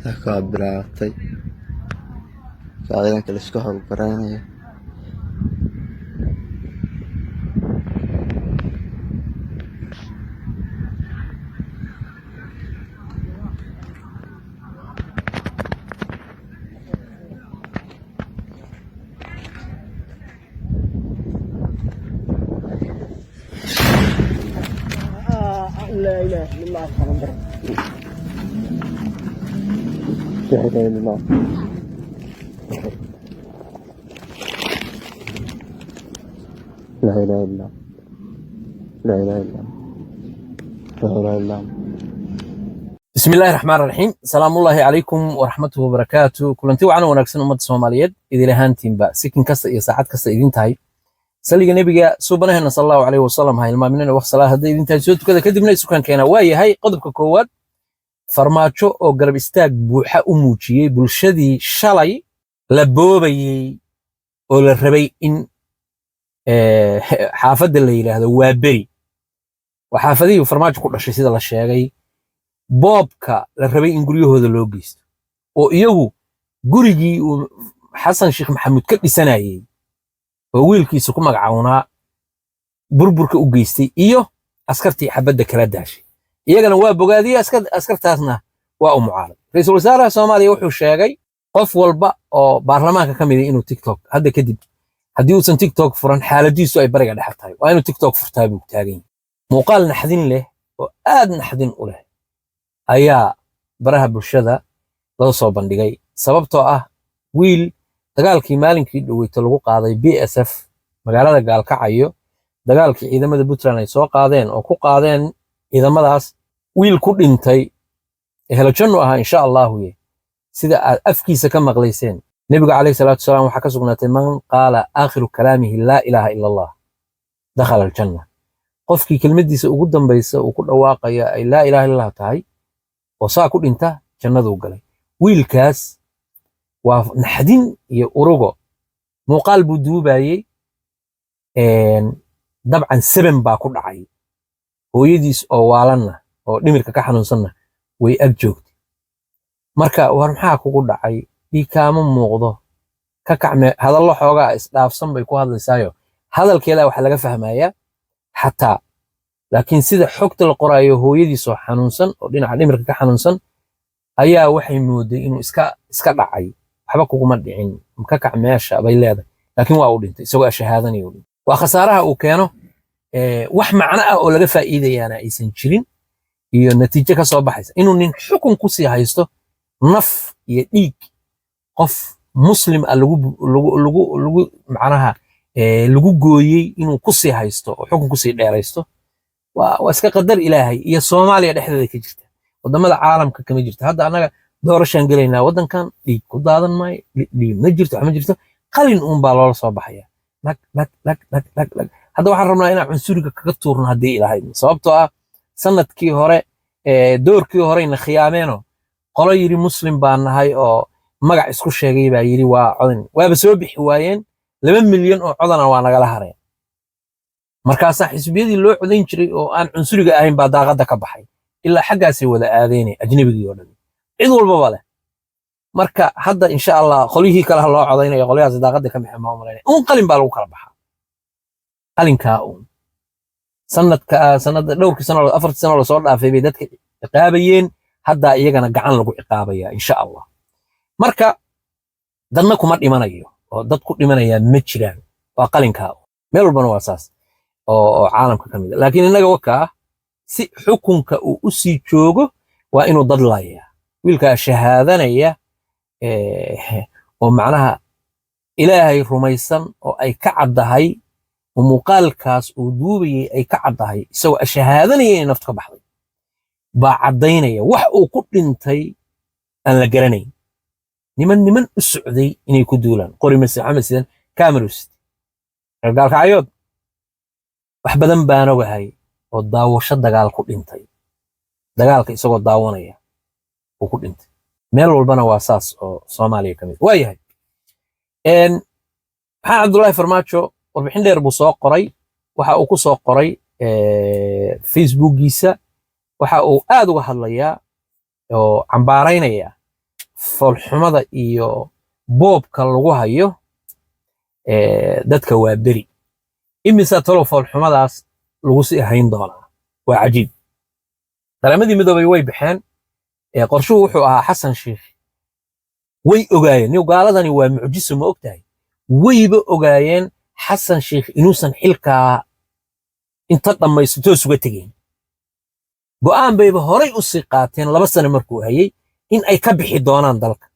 bilaabtay saacadanka la isku hawlgaranayo لا إله إلا الله محمد لا إله إلا الله لا إله إلا الله لا إله إلا الله لا إله إلا الله. بسم الله الرحمن الرحيم. سلام الله عليكم ورحمته وبركاته. كلنتي وعنا ونكسن أمة الصوماليات إذا لهانتين با سكن كسر يا ساعات كسر إذن تاي سليق النبي سبحانه صلى الله عليه وسلم هاي المؤمنين وصلاة هذا إذن تاي سوت كذا كذب نيسو كان كينا واي هاي قدر كواد فرماتشو أو قرب استاج بوحة أموتشي بالشدي شلي لبوبي ولا الربي إن حافظ الليلة هذا وابري وحافظي وفرماتشو كل شيء سيد الله الشيء boobka la rabay in guryahooda loo geysto oo iyagu gurigii xasan sheekh maxamuud ka dhisanayay oo wiilkiisa ku magacawnaa burburka u geystay iyo askartii xabadda kala daashay iyagana waa bogaadiyay askartaasna waa u mucaarad. Ra'iisul Wasaaraha Soomaaliya wuxuu sheegay qof walba oo baarlamaanka ka mid ah inuu TikTok hadda kadib haddii uusan TikTok furan xaaladiisu ay bariga dhex tahay waa inuu TikTok furtaa buu taagan yahay. Muuqaal naxdin leh oo aad naxdin u leh ayaa baraha bulshada loo soo bandhigay sababtoo ah wiil dagaalkii maalinkii dhaweyto lagu qaaday BSF magaalada Gaalkacyo dagaalkii ciidamada Puntland ay soo qaadeen oo ku qaadeen ciidamadaas wiil ku dhintay ehlo janno ah insha Allah sida aad afkiisa ka maqlayseen nabiga kaleey salaatu salaam waxa ka sugnaatay man qaala aakhiru kalaamihi la ilaha illa Allah dakhala al-janna qofkii kelmadiisa ugu dambaysa uu ku dhawaaqaya ay la ilaha illa Allah tahay oo saa ku dhinta jannadu galay. Wiilkaas waa naxdin iyo urugo muuqaal buu duubayay dabcan 7 baa ku dhacay hooyadiis oo waalanna oo dhimirka ka xanuunsanna way ag joogtay marka war maxaa kugu dhacay dhiikaama muuqdo ka kacme hadallo xoogaa isdhaafsan bay ku hadlaysaayo hadalkeeda waxa laga fahmayaa xataa laakiin sida xogta la qoraayo hooyadiis oo xanuunsan oo dhinaca dhimirka ka xanuunsan ayaa waxay mooday inuu iska dhacay waxba kuguma dhicin ka kac meesha bay leedahay laakiin waa uu dhintay isagoo shahaadanayo waa khasaaraha uu keeno wax macno ah oo laga faa'iideeyana aysan jirin iyo natiijo ka soo baxaysa inuu nin xukun ku sii haysto naf iyo dhiig qof muslim ah lagu macnaha lagu gooyay inuu ku sii haysto oo xukun ku sii dheeraysto waa iska qadar ilaahay iyo Soomaaliya dhexdeeda ka jirta wadamada caalamka kama jirto hadda anaga doorashan galeynaa wadankan dhiig ku daadan maayo dhiig ma jirto ma jirto qalin uun baa loola soo baxaya lag hadda waxaan rabnaa inaan cunsuriga kaga tuurno haddii ilaahay sababtoo ah sanadkii hore doorkii horeyna khiyaameeno qolo yiri muslim baan nahay oo magac isku sheegay baa yiri waa codan waaba soo bixi waayeen 2 milyan oo codana waa nagala hareen markaas xisbiyadii loo codayn jiray oo aan cunsuriga ahayn baa daaqada ka baxay ilaa xaggaasay wada aadeen ajnabigii oo dhan cid walba leh marka hadda insha Allah qolihii kala loo codaynayo qoliyaas daaqada ka bixin ma umaleynay qalin baa lagu kala baxaa qalinka sanad dhowrkii sano 4 sano soo dhaafay bay dadka ciqaabayeen hadda iyagana gacan lagu ciqaabaya insha Allah marka dadna kuma dhimanayo oo dad ku dhimanaya ma jiraan waa qalinka meel walbana waa saas oo caalamka kamid laakiin inaga waka si xukunka uu u sii joogo waa inuu dad laayaa wiilka shahaadanaya oo macnaha ilaahay rumaysan oo ay ka caddahay oo muuqaalkaas uu duubayay ay ka caddahay isagoo shahaadanaya in nafta ka baxday baa caddaynaya wax uu ku dhintay aan la garanayn niman u socday inay ku duulaan qori Maxamed sidan Cameroon Gaalkacyood wax badan baan ogahay oo daawasho dagaal ku dhintay dagaalka isagoo daawanaya oo ku dhintay meel walbana waa saas oo Soomaaliya kamid waayahay maxaa Cabdullaahi Farmaajo warbixin dheer buu soo qoray waxa uu ku soo qoray Facebookiisa waxa uu aad uga hadlayaa oo cambaaraynaya foolxumada iyo boobka lagu hayo dadka waa beri imisa talo foolxumadaas lagu sii hayn doonaa waa cajiib qaramadii midoobay way baxeen qorshuhu wuxuu ahaa xasan sheikh way ogaayeen niyo gaaladani waa mucjiso ma ogtahay wayba ogaayeen xasan sheikh inuusan xilkaa inta dhammaysto suga tegeen go'aan bayba horay u sii qaateen 2 sano markuu hayay in ay ka bixi doonaan dalka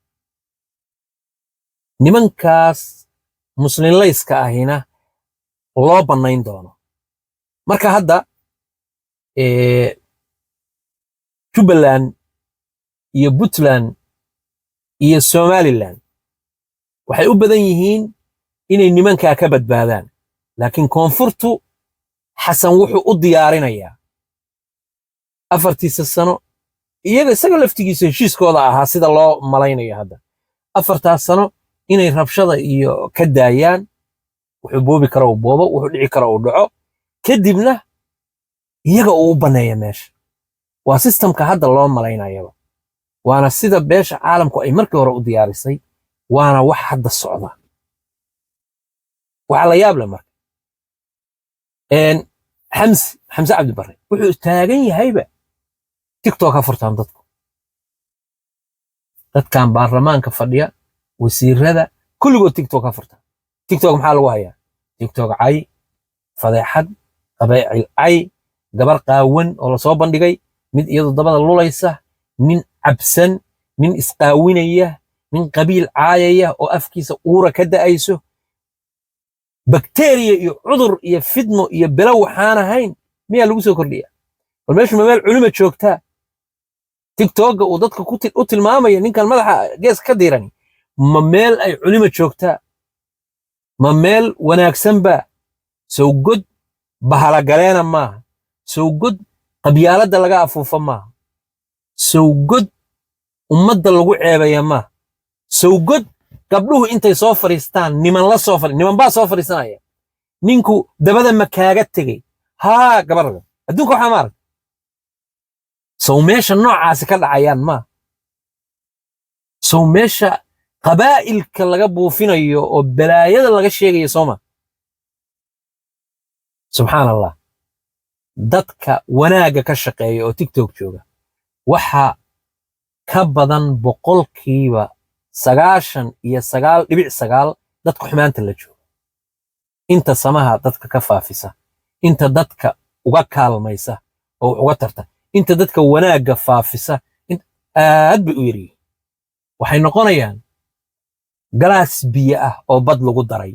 nimankaas muslinlayska ahina loo bannayn doono marka hadda Jubaland iyo Puntland iyo Somaliland waxay u badan yihiin inay nimanka ka badbaadaan laakiin koonfurtu xasan wuxuu u diyaarinayaa 4 sano isaga laftigiisa heshiiskooda ahaa sida loo malaynayo hadda 4 sano inay rabshada iyo ka daayaan wuxuu boobi karo oo boobo wuxuu dhici karo oo dhaco kadibna iyaga uu baneeyo meesha waa systemka hadda loo malaynayo waana sida beesha caalamku ay markii hore u diyaarisay waana wax hadda socda waxa la yaab leh marka xamse cabdi barre wuxuu taagan yahayba TikTok ka furtaan dadkan baarlamaanka fadhiya wasiirada kulligood TikTok ka furtaan TikTok maxaa lagu hayaa TikTok cay fadeexad qabaycil cay gabar qaawan oo la soo bandhigay mid iyadu dabada lulaysa nin cabsan nin isqaawinaya nin qabiil caayaya oo afkiisa uura ka da'ayso bakteeriya iyo cudur iyo fidmo iyo belo waxaan ahayn miyaa lagu soo kordhiya bal meeshu meel culimo joogtaa TikTok uu dadka u tilmaamaya ninkan madaxa gees ka diirani ma meel ay culimo joogtaa ma meel wanaagsan ba soo god bahala galeena maaha soo god qabyaalada laga afuufa maaha soo god ummadda lagu ceebaya maaha soo god gabdhuhu intay soo fariistaan niman baa soo fariisanaya ninku dabada ma kaaga tegay haa gabarda adduunka waxaa maarag soo meesha noocaasi ka dhacayaan maaha soo meesha qabaa'ilka laga buufinayo oo balaayada laga sheegayo sooma subxaan allah dadka wanaagga ka shaqeeya oo TikTok jooga waxa ka badan 99.9 dadka xumaanta la jooga inta samaha dadka ka faafisa inta dadka uga kaalmaysa oo uga tarta inta dadka wanaagga faafisa aad bay u yiri waxay noqonayaan galaas biyo ah oo bad lagu daray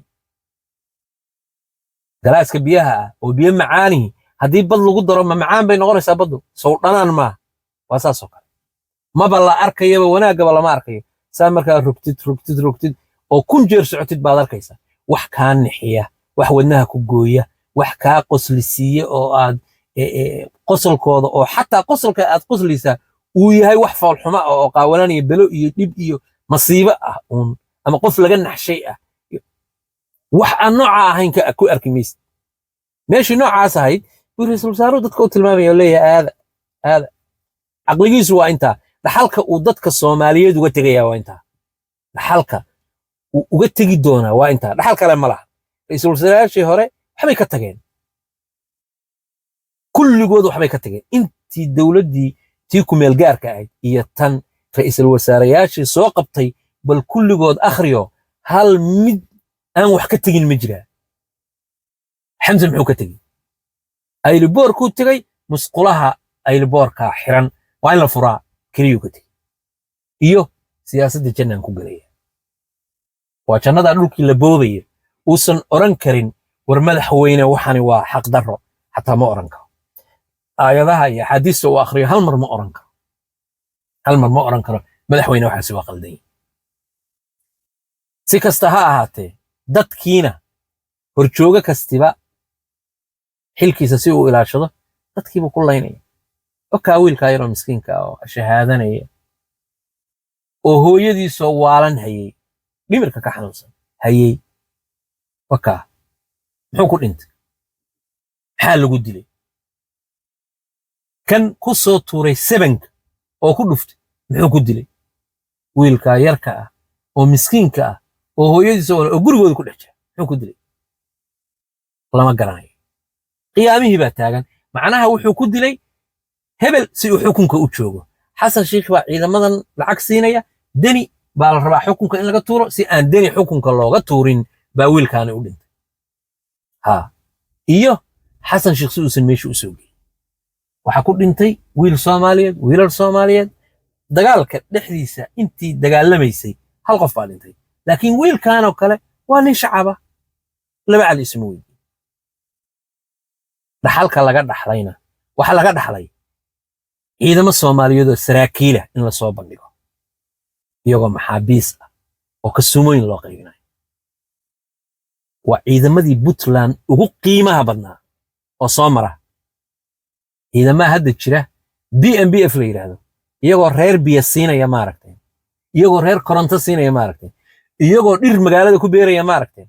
galaaska biyaha ah oo biyo macaani haddii bad lagu daro ma macaan bay noqonaysaa baddu soo dhanaan ma waa saas oo kale maba la arkayaba wanaagaba lama arkayo saa markaa rugtid oo kun jeer socotid baad arkaysaa wax kaa nixiya wax wadnaha ku gooya wax kaa qoslisiiya oo aad qosolkooda oo xataa qosolka aad qoslaysaa uu yahay wax foolxuma oo qaawananaya belo iyo dhib iyo masiibo ah ama qof laga naxshay ah wax aan nooca ahayn ku arki maysid meeshii noocaas ahayd buu ra'iisul wasaaruhu dadka u tilmaamaya oo leeyahay aada caqligiisu waa intaa dhaxalka uu dadka Soomaaliyeed uga tegayaa waa intaa dhaxalka uu uga tegi doonaa waa intaa dhaxal kale ma laha ra'iisul wasaarayaashii hore waxbay ka tageen kulligood waxbay ka tageen intii dawladdii tii ku meel gaarka ahayd iyo tan ra'iisul wasaarayaashii soo qabtay bal kulligood akhriyo hal mid aan wax ka tagin ma jiraa xamse muxuu ka tegey ayliboorkuu tegey musqulaha ayliboorka xiran waa in la furaa keliyuu ka tegey iyo siyaasadda jannaan ku galaya waa jannada dhulkii la boobaya uusan oran karin war madaxweyne waxani waa xaq darro xataa ma oran karo aayadaha iyo axaadiista uu akhriyo hal mar ma oran karo madaxweyne waxaasi waa qaldan si kasta ha ahaatee dadkiina horjooga kastiba xilkiisa si uu ilaashado dadkiibu ku laynaya okaa wiilkaa yaroo miskiinka oo shahaadanaya oo hooyadiisoo waalan hayay dhimirka ka xanuunsan hayay wakaa muxuu ku dhintay maxaa lagu dilay kan ku soo tuuray sebanka oo ku dhuftay muxuu ku dilay wiilka yarka ah oo miskiinka ah oo hooyadiisa oo gurigooda ku dhex jira muxuu ku dilay lama garanayo qiyaamihii baa taagan macnaha wuxuu ku dilay hebel si uu xukunka u joogo xasan sheikh baa ciidamadan lacag siinaya deni baa la rabaa xukunka in laga tuuro si aan deni xukunka looga tuurin baa wiilkaani u dhintay ha iyo xasan sheikh si uusan meesha u soo gelin waxaa ku dhintay wiil Soomaaliyeed wiilal Soomaaliyeed dagaalka dhexdiisa intii dagaalamaysay hal qof baa dhintay laakiin wiilkan oo kale waa nin shacaba laba cali isma weydiin dhaxalka laga dhaxlayna waxa laga dhaxlay ciidamo Soomaaliyeed oo saraakiil ah in la soo bandhigo iyagoo maxaabiis ah oo ka sumooyin loo qaybinayo waa ciidamadii Puntland ugu qiimaha badnaa oo soo mara ciidamada hadda jira BMBF la yiraahdo iyagoo reer biyo siinaya ma aragteen iyagoo reer koronto siinaya ma aragteen iyagoo dhir magaalada ku beeraya ma aragteen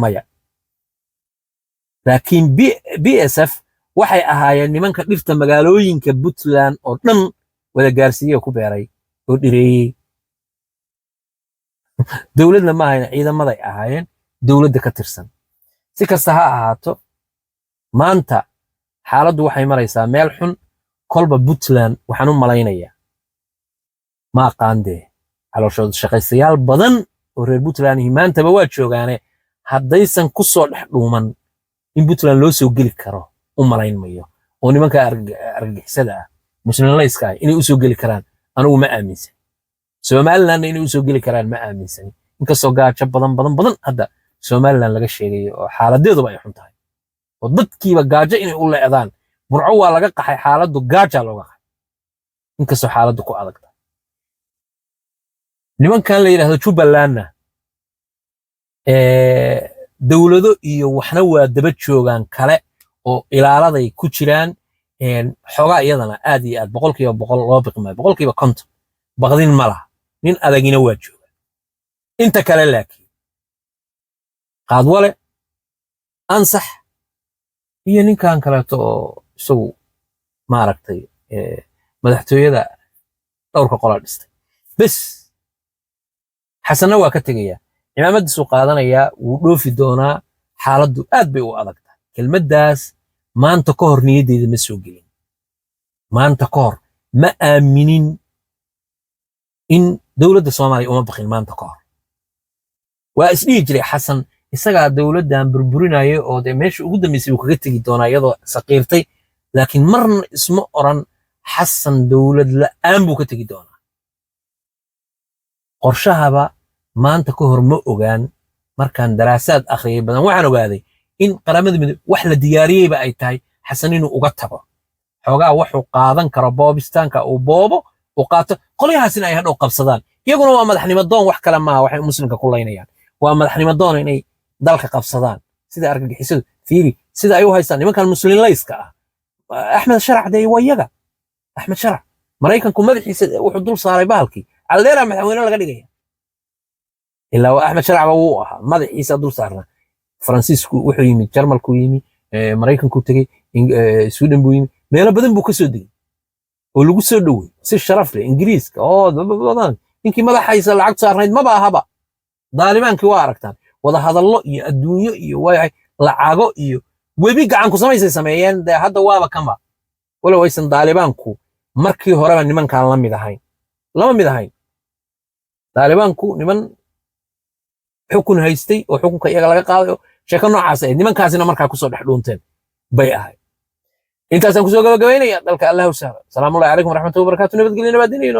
maya laakiin BSF waxay ahaayeen nimanka dhirta magaalooyinka Puntland oo dhan wada gaarsiiyay ku beeray oo dhireeyay dawladna ma ahayn ciidamaday ahaayeen dawladda ka tirsan si kasta ha ahaato maanta xaaladdu waxay maraysaa meel xun kolba Puntland waxaan u malaynayaa ma aqaandee calooshooda shaqaystayaal badan oo reer Puntland maantaba waa joogaane haddaysan ku soo dhex dhuuman in Puntland loo soo geli karo u malayn mayo oo nimanka argagixisada ah muslimlayska ah inay u soo geli karaan anigu ma aaminsan Somaliland inay u soo geli karaan ma aaminsan inkastoo gaajo badan hadda Somaliland laga sheegayo oo xaaladeeduba ay xun tahay oo dadkiiba gaajo inay u leedaan burco waa laga qaxay xaaladdu gaaja looga qaxay inkastoo xaaladdu ku adag tahay nimankan la yiraahdo Jubalandna dawlado iyo waxna waa daba joogan kale oo ilaaladay ku jiraan xogaa iyadana aad iyo aad boqolkiiba boqol loo biqmay boqolkiiba 50 baqdin ma laha nin adagina waa jooga inta kale laakiin qaadwale ansax iyo ninkan kaleeto oo isagu ma aragtay madaxtooyada dhowrka qola dhistay bas xasanna waa ka tegaya ciidamadiisu qaadanaya wuu dhoofi doonaa xaaladdu aad bay u adag tahay kelmaddaas maanta ka hor niyadeyda ma soo gelin maanta ka hor ma aaminin in dawladda Soomaaliya uma baqin maanta ka hor waa isdhihi jiray xasan isagaa dawladdan burburinaya oo de meesha ugu dambeysay uu kaga tegi doonaa iyadoo saqiirtay laakiin marna isma oran xasan dawlad la'aan buu ka tegi doonaa qorshahaba maanta ka hor ma ogaan markaan daraasaad akhriyay badan waxaan ogaaday in qaramada midoob wax la diyaariyayba ay tahay xasan inuu uga tago xoogaa wuxuu qaadan karo boobistaanka uu boobo uu qaato qolyahaasina ay hadhow qabsadaan iyaguna waa madaxnimo doon wax kale maaha waxay muslimka ku laynayaan waa madaxnimo doon inay dalka qabsadaan sida argagixisadu fiiri sida ay u haystaan nimankan muslimlayska ah Axmed Sharac day wayaga Axmed Sharac Mareykanku madaxiisa wuxuu dul saaray bahalkii caldeera madaxweyne laga dhigaya ilaa Axmed Sharac wuu ahaa madaxiisa dul saarna Francisco wuxuu yimid Jarmalku yimid Mareykanku tagay Sweden buu yimid meelo badan buu ka soo degay oo lagu soo dhaway si sharaf leh Ingiriiska oo badan ninkii madaxiisa lacag saarnayd ma baahaba daalibaankii waa aragtaan wada hadallo iyo adduunyo iyo way lacago iyo webi gacan ku sameeyeen hadda waaba kama wala waysan daalibaanku markii horeba nimankan la mid ahayn lama mid ahayn daalibaanku niman xukun haystay oo xukunka iyaga laga qaaday sheeko noocaas ah nimankaasina markaa ku soo dhex dhuunteen bay ahay intaasaan ku soo gabagabeynaya dalka Allahu subhanahu wa ta'ala salaamu alaykum wa rahmatullahi wa barakatuh nabadgelyo nabadgelyo